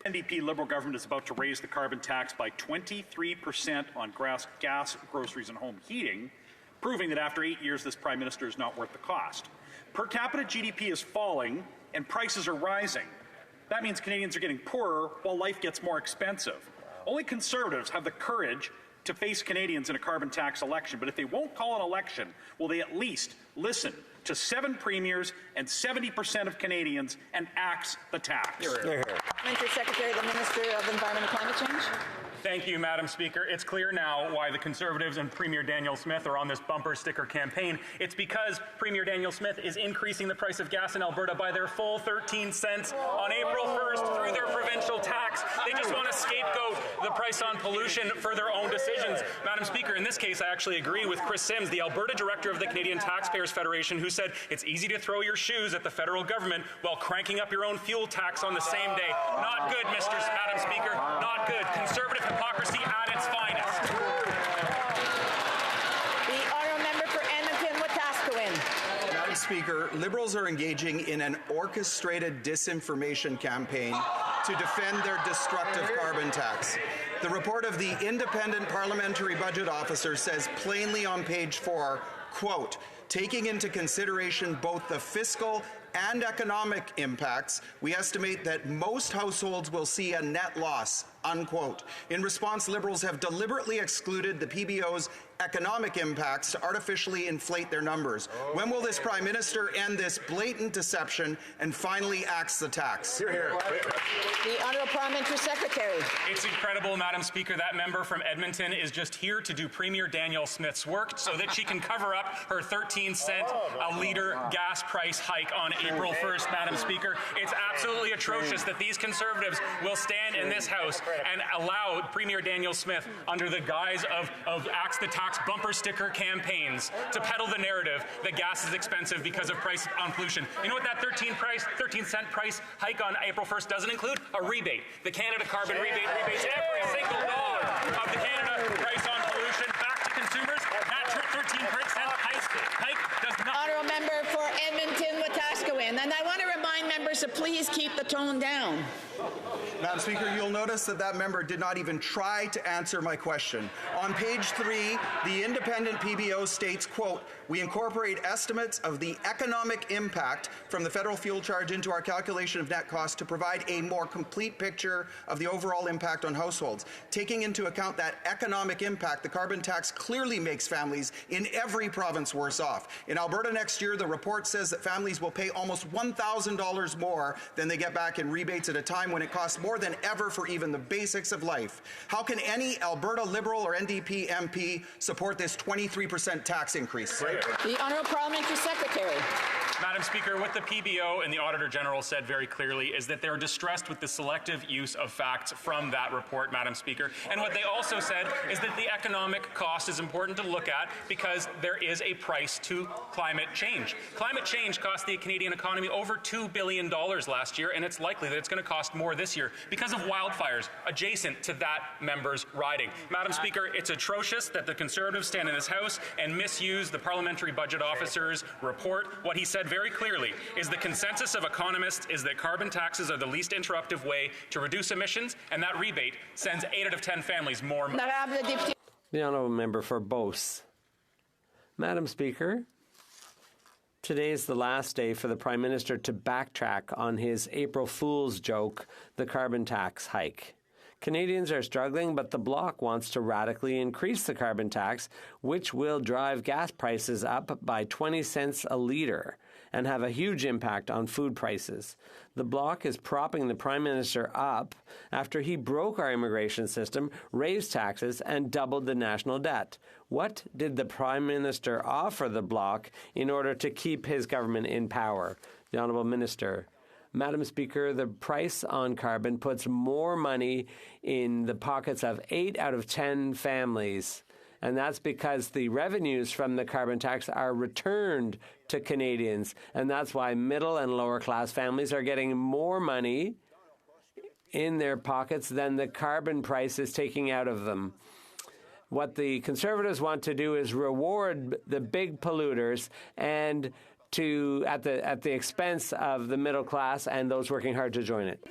NDP Liberal government is about to raise the carbon tax by 23% on gas, groceries and home heating, proving that after 8 years this Prime Minister is not worth the cost. Per capita GDP is falling and prices are rising. That means Canadians are getting poorer while life gets more expensive. Only Conservatives have the courage to face Canadians in a carbon tax election. But if they won't call an election, will they at least listen to 7 premiers and 70% of Canadians and axe the tax? Parliamentary Secretary, the Minister of Environment and Climate Change. Thank you, Madam Speaker. It's clear now why the Conservatives and Premier Daniel Smith are on this bumper sticker campaign. It's because Premier Daniel Smith is increasing the price of gas in Alberta by their full 13 cents on April 1st through their provincial tax. They just want to scapegoat the price on pollution for their own decisions. Madam Speaker, in this case, I actually agree with Chris Sims, the Alberta director of the Canadian Taxpayers Federation, who said it's easy to throw your shoes at the federal government while cranking up your own fuel tax on the same day. Not good, Madam Speaker. Not good. Conservative hypocrisy at its finest. The honourable member for Edmonton-Wetaskiwin. Madam Speaker, Liberals are engaging in an orchestrated disinformation campaign to defend their destructive carbon tax. The report of the independent Parliamentary Budget Officer says plainly on page 4, quote, taking into consideration both the fiscal and economic impacts, we estimate that most households will see a net loss, unquote. In response, Liberals have deliberately excluded the PBO's economic impacts to artificially inflate their numbers. When will this Prime Minister end this blatant deception and finally axe the tax? The Honourable Parliamentary Secretary. It's incredible, Madam Speaker. That member from Edmonton is just here to do Premier Daniel Smith's work so that she can cover up her 13-cent a litre gas price hike on April 1st, Madam Speaker. It's absolutely atrocious that these Conservatives will stand in this House and allow Premier Daniel Smith, under the guise of axe the tax bumper sticker campaigns, to peddle the narrative that gas is expensive because of price on pollution. You know what that 13-cent price hike on April 1st doesn't include? A rebate. The Canada Carbon rebate rebates every single dollar of the Canada price on pollution back to consumers. That 13-cent hike does not. Honourable member for Edmonton-Wetaskiwin. And I want to remind members to please keep the tone down. Madam Speaker, you'll notice that member did not even try to answer my question. On page 3, the independent PBO states, quote, we incorporate estimates of the economic impact from the federal fuel charge into our calculation of net cost to provide a more complete picture of the overall impact on households. Taking into account that economic impact, the carbon tax clearly makes families in every province worse off. In Alberta next year, the report says that families will pay almost $1,000 more than they get back in rebates at a time when it costs more than ever for even the basics of life. How can any Alberta Liberal or NDP MP support this 23% tax increase? The Honourable Parliamentary Secretary. Madam Speaker, what the PBO and the Auditor General said very clearly is that they're distressed with the selective use of facts from that report, Madam Speaker. And what they also said is that the economic cost is important to look at because there is a price to climate change. Climate change cost the Canadian economy over $2 billion last year, and it's likely that it's going to cost more this year because of wildfires adjacent to that member's riding. Madam Speaker, it's atrocious that the Conservatives stand in this House and misuse the Parliamentary Budget Officer's report. What he said very clearly is the consensus of economists is that carbon taxes are the least interruptive way to reduce emissions, and that rebate sends 8 out of 10 families more money. The honourable member for Beauce. Madam Speaker, today is the last day for the Prime Minister to backtrack on his April Fool's joke, the carbon tax hike. Canadians are struggling, but the Bloc wants to radically increase the carbon tax, which will drive gas prices up by 20 cents a litre and have a huge impact on food prices. The Bloc is propping the Prime Minister up after he broke our immigration system, raised taxes, and doubled the national debt. What did the Prime Minister offer the Bloc in order to keep his government in power? The Honourable Minister. Madam Speaker, the price on carbon puts more money in the pockets of 8 out of 10 families. And that's because the revenues from the carbon tax are returned to Canadians. And that's why middle and lower class families are getting more money in their pockets than the carbon price is taking out of them. What the Conservatives want to do is reward the big polluters and at the expense of the middle class and those working hard to join it.